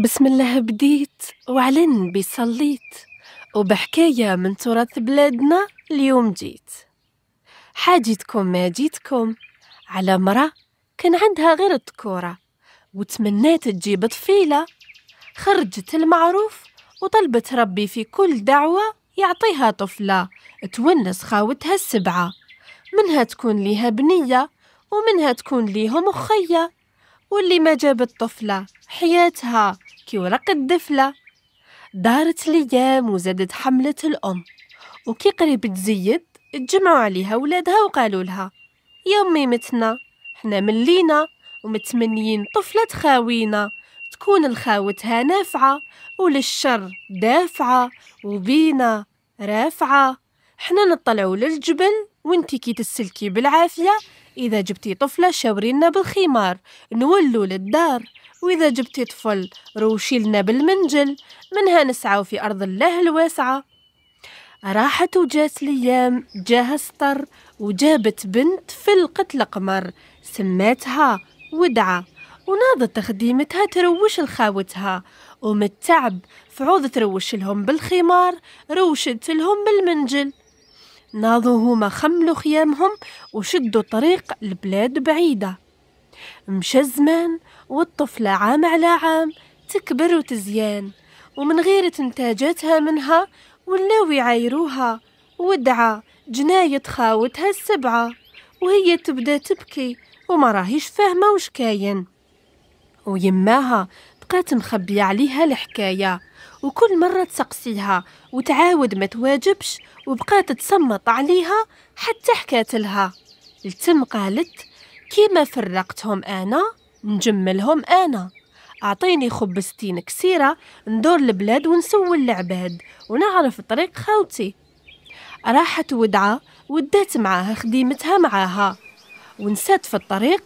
بسم الله بديت وعلى النبي صليت، وبحكاية من تراث بلادنا اليوم جيت. حاجتكم ما جيتكم على مرأة كان عندها غير الذكورة، وتمنات تجيب طفيلة. خرجت المعروف وطلبت ربي في كل دعوة يعطيها طفلة تونس خاوتها السبعة، منها تكون ليها بنية ومنها تكون ليهم أخية. واللي ما جابت طفلة حياتها كي ورق الدفلة. دارت ليام وزادت حملة الأم، وكي قريب تزيد اتجمعوا عليها ولادها وقالوا لها: يا أمي متنا، حنا ملينا ومتمنيين طفلة تخاوينا، تكون الخاوتها نافعة وللشر دافعة وبينا رافعة. حنا نطلعوا للجبل وانتي كي تسلكي بالعافية، إذا جبتي طفلة شاورينا بالخمار نولوا للدار، وإذا جبتي طفل روشي لنا بالمنجل، منها نسعى في أرض الله الواسعة. راحت وجات ليام جاها سطر، وجابت بنت فلقت القمر سماتها ودعة، وناضت خديمتها تروش لخاوتها، ومن التعب فعوض تروش لهم بالخمار روشت لهم بالمنجل. ناضوا هما خملوا خيامهم وشدوا طريق البلاد بعيدة. مشى الزمان والطفلة عام على عام تكبر وتزيان، ومن غير انتاجاتها منها ولاو يعايروها ودعة جناية خاوتها السبعة، وهي تبدا تبكي وما راهيش فاهمة وش كاين. ويماها بقات مخبية عليها الحكاية، وكل مرة تسقسيها وتعاود ما تواجبش، وبقات تصمت عليها حتى حكات لها. التم قالت: كيما فرقتهم أنا نجملهم أنا، أعطيني خبزتين كسيرة ندور البلاد ونسول العباد ونعرف طريق خاوتي. راحت ودعة ودات معاها خديمتها معاها، ونسات في الطريق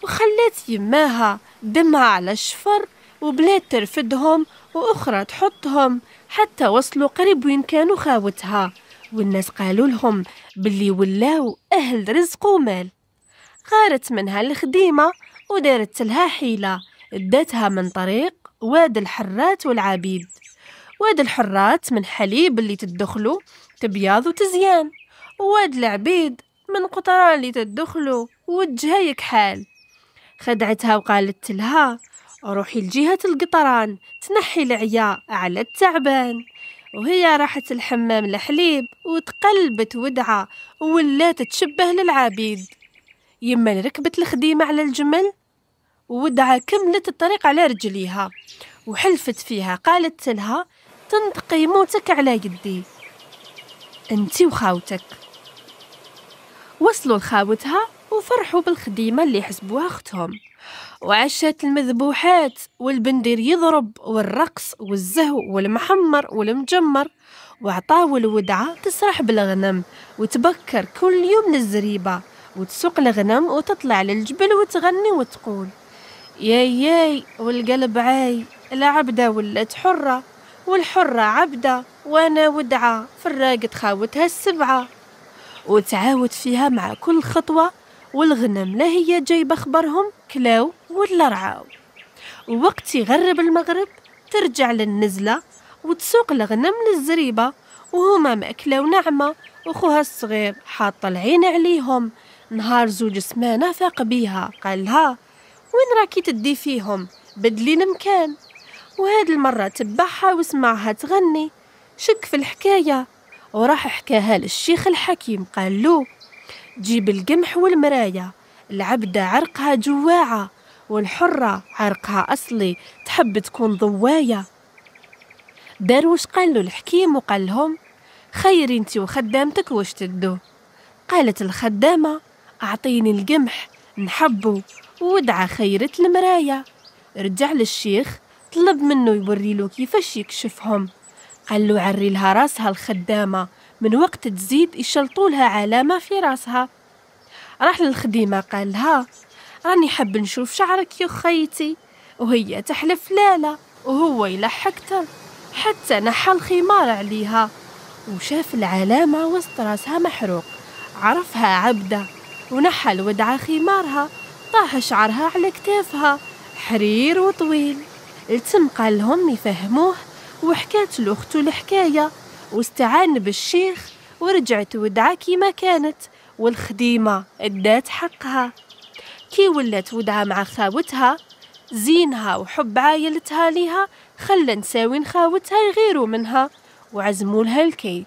وخلات يماها دمها على الشفر، وبلاد ترفدهم وأخرى تحطهم حتى وصلوا قريب وين كانوا خاوتها. والناس قالوا لهم باللي ولاو أهل رزق ومال. غارت منها الخديمة ودارت لها حيلة، ادتها من طريق واد الحرات والعبيد. واد الحرات من حليب اللي تدخلوا تبياض وتزيان، وواد العبيد من قطران اللي تدخلوا وجهها يكحال. خدعتها وقالت لها: روحي لجهة القطران تنحي العيا على التعبان. وهي راحت الحمام الحليب وتقلبت ودعة وولات تشبه للعبيد. يما ركبت الخديمة على الجمل، ودعة كملت الطريق على رجليها وحلفت فيها، قالت لها: تنطقي موتك على يدي انتي وخاوتك. وصلوا لخاوتها وفرحوا بالخديمة اللي حسبوها اختهم، وعشات المذبوحات والبندير يضرب والرقص والزهو والمحمر والمجمر، وعطاو الودعة تسرح بالغنم وتبكر كل يوم للزريبة وتسوق الغنم وتطلع للجبل وتغني وتقول: ياي ياي والقلب عاي، العبدة ولت حرة والحرة عبدة، وانا ودعة فراقت خاوتها السبعة. وتعاود فيها مع كل خطوة، والغنم لا هي جايبة خبرهم كلاو ولا رعاو. ووقت يغرب المغرب ترجع للنزلة وتسوق الغنم للزريبة، وهما مأكلة ونعمة، وخوها الصغير حاط العين عليهم. نهار زوج سمانة فاق بيها قال لها: وين راكي تدي فيهم؟ بدلي المكان. وهاد المرة تبعها وسمعها تغني، شك في الحكاية وراح حكاها للشيخ الحكيم. قال له: جيب القمح والمراية، العبدة عرقها جواعة والحرة عرقها أصلي تحب تكون ضواية. داروش قال له الحكيم وقال لهم: خير انتي وخدامتك واش تدو؟ قالت الخدامة: أعطيني القمح نحبه. ودعة خيرت المراية. رجع للشيخ طلب منه يوريله كيفاش يكشفهم. قال له: عري لها راسها الخدامة، من وقت تزيد يشلطوا لها علامة في راسها. راح للخديمة قال لها: راني حب نشوف شعرك يا خيتي. وهي تحلف لا، وهو يلح أكتر حتى نحى الخمار عليها وشاف العلامة وسط راسها محروق، عرفها عبدة ونحى الودعة خمارها، طاح شعرها على كتافها حرير وطويل. التم قال لهم يفهموه، وحكات له أختو الحكاية، واستعان بالشيخ، ورجعت ودعة كيما كانت، والخديمة ادات حقها. كي ولات ودعة مع خاوتها، زينها وحب عايلتها ليها خلى نساوين خاوتها يغيروا منها، وعزموا لها الكيد.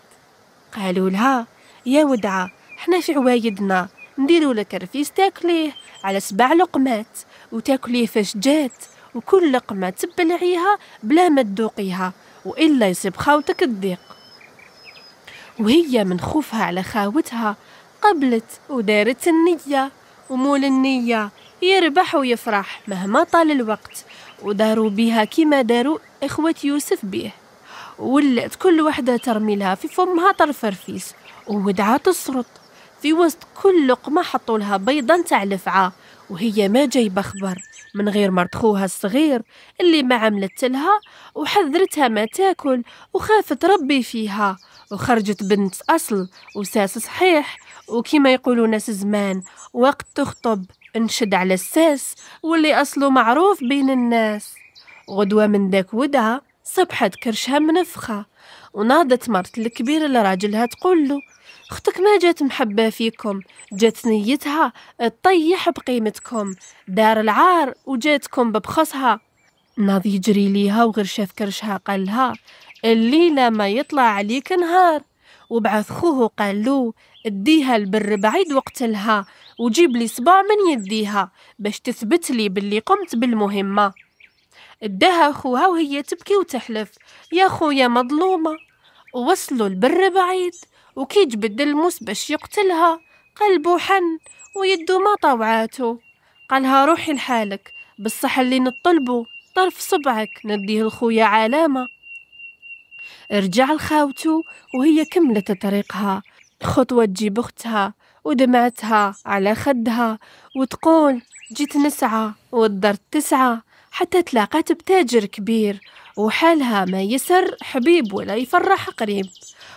قالوا لها: يا ودعة، احنا في عوايدنا نديروا لك رفيس تاكليه على 7 لقمات، وتاكليه فاش جات، وكل لقمة تبلعيها بلا ما تذوقيها، وإلا يصيب خاوتك الضيق. وهي من خوفها على خاوتها قبلت ودارت النية، ومول النية يربح ويفرح مهما طال الوقت، وداروا بها كما داروا إخوة يوسف به، ولات كل وحدة ترمي لها في فمها طرف رفيس، وودعة تصرط. في وسط كل لقمة حطوا لها بيضة نتاع لفعة، وهي ما جايبة خبر من غير مرت خوها الصغير اللي ما عملت لها، وحذرتها ما تاكل، وخافت ربي فيها، وخرجت بنت أصل وساس صحيح، وكما يقولوا ناس زمان وقت تخطب انشد على الساس، واللي أصله معروف بين الناس. غدوة من داك ودعة صبحت كرشها منفخة، وناضت مرت الكبير لراجلها تقول له: اختك ما جات محبة فيكم، جات نيتها تطيح بقيمتكم، دار العار وجاتكم ببخصها. ناض يجري ليها وغير شاف كرشها قال لها: الليلة ما يطلع عليك نهار. وبعث خوه قال له: اديها البر بعيد وقتلها، وجيب لي صباع من يديها باش تثبت لي باللي قمت بالمهمة. اداها خوها وهي تبكي وتحلف: يا خويا مظلومة. ووصلوا البر بعيد، وكي جبد الموس باش يقتلها قلبو حن ويدو ما طوعاته، قالها: روحي لحالك، بالصح اللي نطلبو طرف صبعك نديه لخويا علامة. رجع لخاوتو وهي كملت طريقها، خطوة تجيب أختها ودمعتها على خدها، وتقول: جيت نسعى والدرت 9 حتى تلاقت بتاجر كبير، وحالها ما يسر حبيب ولا يفرح قريب.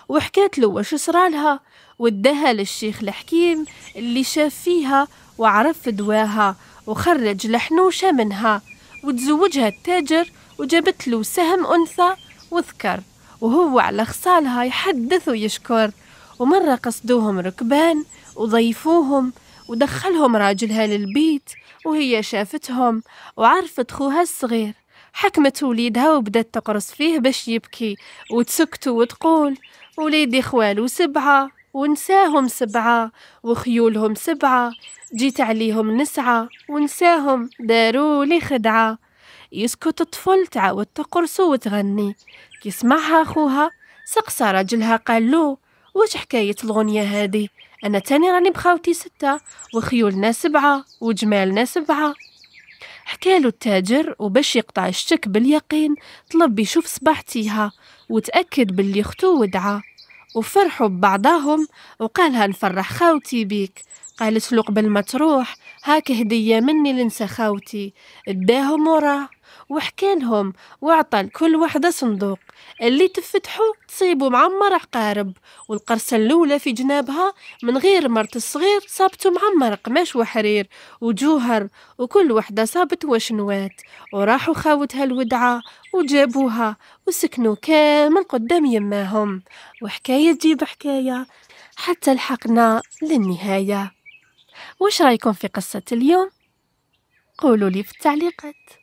وحكات له واش صرالها، وداها للشيخ الحكيم اللي شاف فيها وعرف دواها، وخرج لحنوشة منها، وتزوجها التاجر، وجابت له سهم أنثى وذكر، وهو على خصالها يحدث ويشكر. ومرة قصدوهم ركبان وضيفوهم، ودخلهم راجلها للبيت، وهي شافتهم وعرفت خوها الصغير، حكمت وليدها وبدت تقرص فيه باش يبكي، وتسكت وتقول: وليدي خوالو 7 ونساهم 7، وخيولهم 7 جيت عليهم نسعى، ونساهم داروا لي خدعة. يسكت الطفل تعاود تقرص وتغني. كي سمعها خوها سقسى راجلها قال له: واش حكاية الغنية هادي؟ أنا تاني راني بخاوتي 6، وخيولنا 7، وجمالنا 7. حكالو التاجر، وباش يقطع الشك باليقين طلب يشوف صباحتيها وتأكد باللي اختو ودعة. وفرحوا ببعضاهم، وقالها: نفرح خاوتي بيك. قالت له: قبل ما تروح هاك هدية مني لنسى خاوتي. اداهم وراه وحكالهم، وعطى لكل وحدة صندوق اللي تفتحوا تصيبوا معمر عقارب، والقرصة الأولى في جنابها من غير مرت الصغير صابته معمر قماش وحرير وجوهر، وكل وحدة صابت وشنوات. وراحوا خاوتها الودعة وجابوها وسكنوا كامل قدام يماهم. وحكاية تجيب حكاية حتى لحقنا للنهاية. وش رايكم في قصة اليوم؟ قولوا لي في التعليقات.